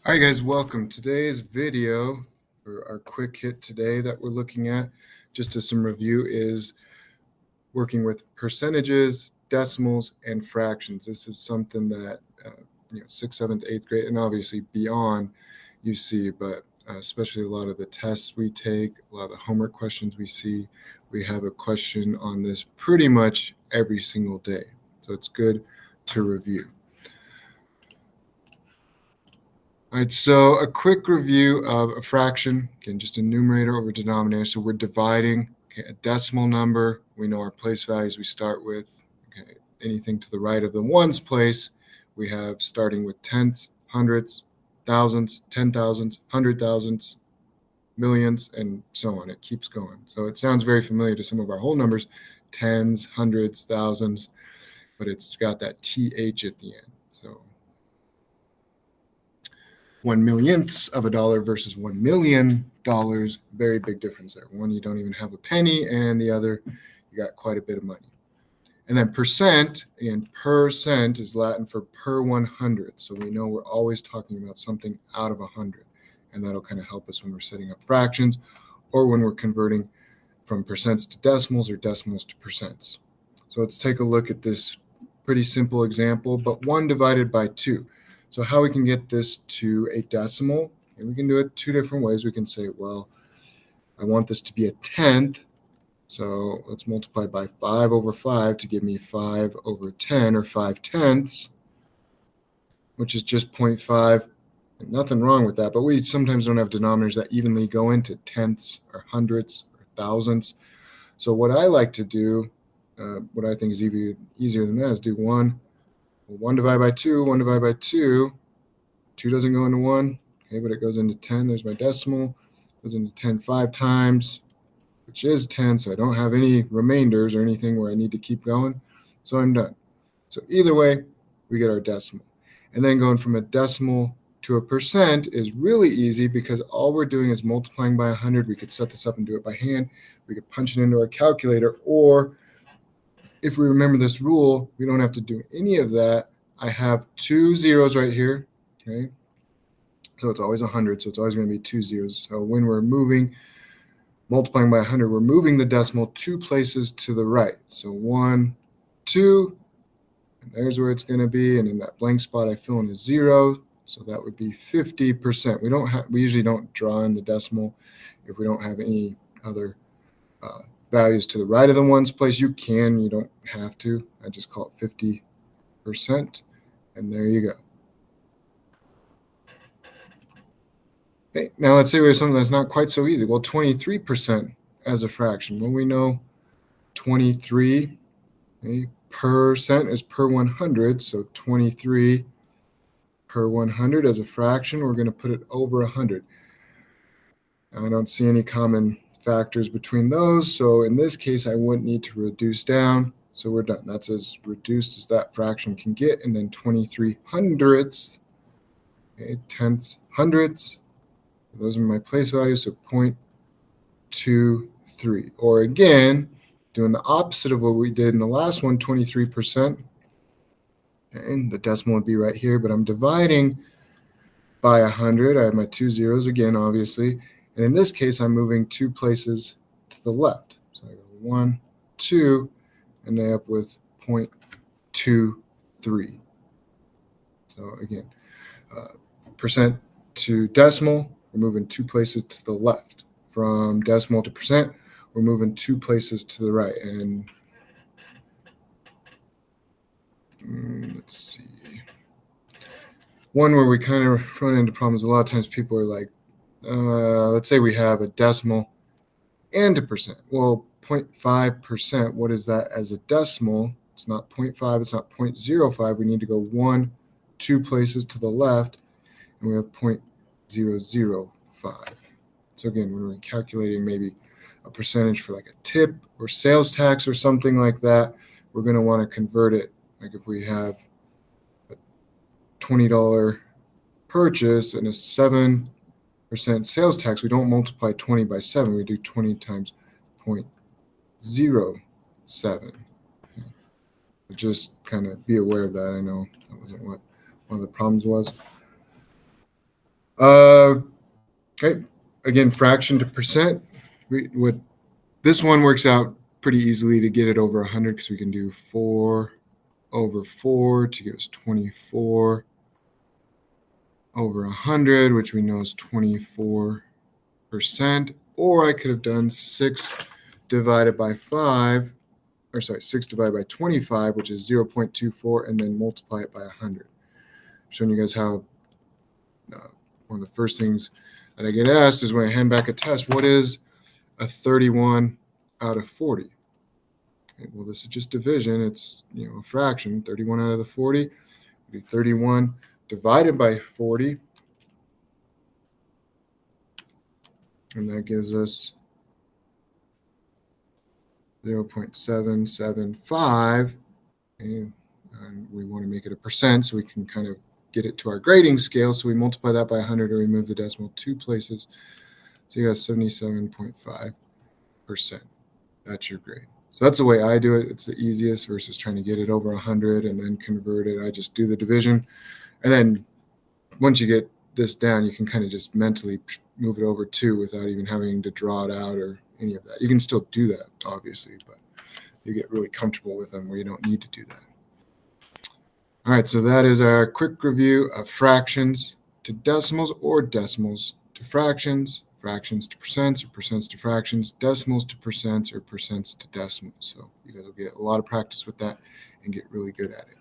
All right, guys, welcome. Today's video for our quick hit today that we're looking at, just as some review, is working with percentages, decimals, and fractions. This is something that 6th, 7th, 8th grade, and obviously beyond you see, but especially a lot of the tests we take, a lot of the homework questions we see, we have a question on this pretty much every single day. So it's good to review. All right, so a quick review of a fraction, again, just a numerator over denominator. So we're dividing a decimal number. We know our place values we start with. Okay, anything to the right of the ones place, we have starting with tenths, hundredths, thousands, 10,000s, 100,000s, millions, and so on. It keeps going. So it sounds very familiar to some of our whole numbers, tens, hundreds, thousands, but it's got that TH at the end. So 1/millionths of a dollar versus $1 million, very big difference there. One, you don't even have a penny, and the other, you got quite a bit of money. And then percent, again, percent is Latin for per 100. So we know we're always talking about something out of 100. And that'll kind of help us when we're setting up fractions or when we're converting from percents to decimals or decimals to percents. So let's take a look at this pretty simple example, but 1 divided by 2. So how we can get this to a decimal, and we can do it two different ways. We can say, well, I want this to be a tenth. So let's multiply by 5 over 5 to give me 5 over 10, or 5/10, which is just 0.5. And nothing wrong with that, but we sometimes don't have denominators that evenly go into tenths or hundredths or thousandths. So what I like to do, what I think is easier than that, is do 1. Well, 1 divided by 2, 1 divided by 2. 2 doesn't go into 1, okay, but it goes into 10. There's my decimal. It goes into 10 5 times, which is 10, so I don't have any remainders or anything where I need to keep going. So I'm done. So either way, we get our decimal. And then going from a decimal to a percent is really easy because all we're doing is multiplying by 100. We could set this up and do it by hand. We could punch it into our calculator, or if we remember this rule, we don't have to do any of that. I have 2 zeros right here, okay? So it's always 100, so it's always going to be 2 zeros. So when we're multiplying by 100, we're moving the decimal 2 places to the right. So 1, 2, and there's where it's going to be. And in that blank spot, I fill in a 0. So that would be 50%. We usually don't draw in the decimal if we don't have any other values to the right of the ones place. You don't have to. I just call it 50%, and there you go. Okay, now let's say we have something that's not quite so easy. Well, 23% as a fraction. Well, we know 23 percent is per 100, so 23 per 100 as a fraction. We're going to put it over 100. I don't see any common factors between those, so in this case, I wouldn't need to reduce down. So we're done. That's as reduced as that fraction can get. And then 23 hundredths, tenths, hundredths. Those are my place values, so 0.23. Or again, doing the opposite of what we did in the last one, 23%. And the decimal would be right here, but I'm dividing by 100. I have my 2 zeros again, obviously. And in this case, I'm moving 2 places to the left. So I go 1, 2, and I end up with 0.23. So again, percent to decimal, we're moving 2 places to the left. From decimal to percent, we're moving 2 places to the right. And let's see. One where we kind of run into problems, a lot of times people are like, let's say we have a decimal and a percent. Well, 0.5%, what is that as a decimal? It's not 0.5, it's not 0.05. We need to go 1, 2 places to the left, and we have 0.005. So again, when we're calculating maybe a percentage for like a tip or sales tax or something like that, we're going to want to convert it. Like if we have a $20 purchase and a 7% sales tax, we don't multiply 20 by 7. We do 20 times 0.07. Just kind of be aware of that. I know that wasn't what one of the problems was. Okay. Again, fraction to percent. This one works out pretty easily to get it over 100 because we can do 4 over 4 to give us 24 over 100, which we know is 24%. Or I could have done 6 divided by 5, or sorry, 6 divided by 25, which is 0.24, and then multiply it by 100. Showing you guys how one of the first things that I get asked is when I hand back a test, what is a 31 out of 40? Okay, well, this is just division. It's a fraction. 31 out of the 40 would be 31 divided by 40, and that gives us 0.775, and we want to make it a percent so we can kind of get it to our grading scale. So we multiply that by 100 or remove the decimal 2 places. So you got 77.5%. That's your grade. So that's the way I do it. It's the easiest versus trying to get it over 100 and then convert it. I just do the division. And then once you get this down, you can kind of just mentally move it over 2 without even having to draw it out or any of that. You can still do that, obviously, but you get really comfortable with them where you don't need to do that. All right, so that is our quick review of fractions to decimals or decimals to fractions, fractions to percents or percents to fractions, decimals to percents or percents to decimals. So you guys will get a lot of practice with that and get really good at it.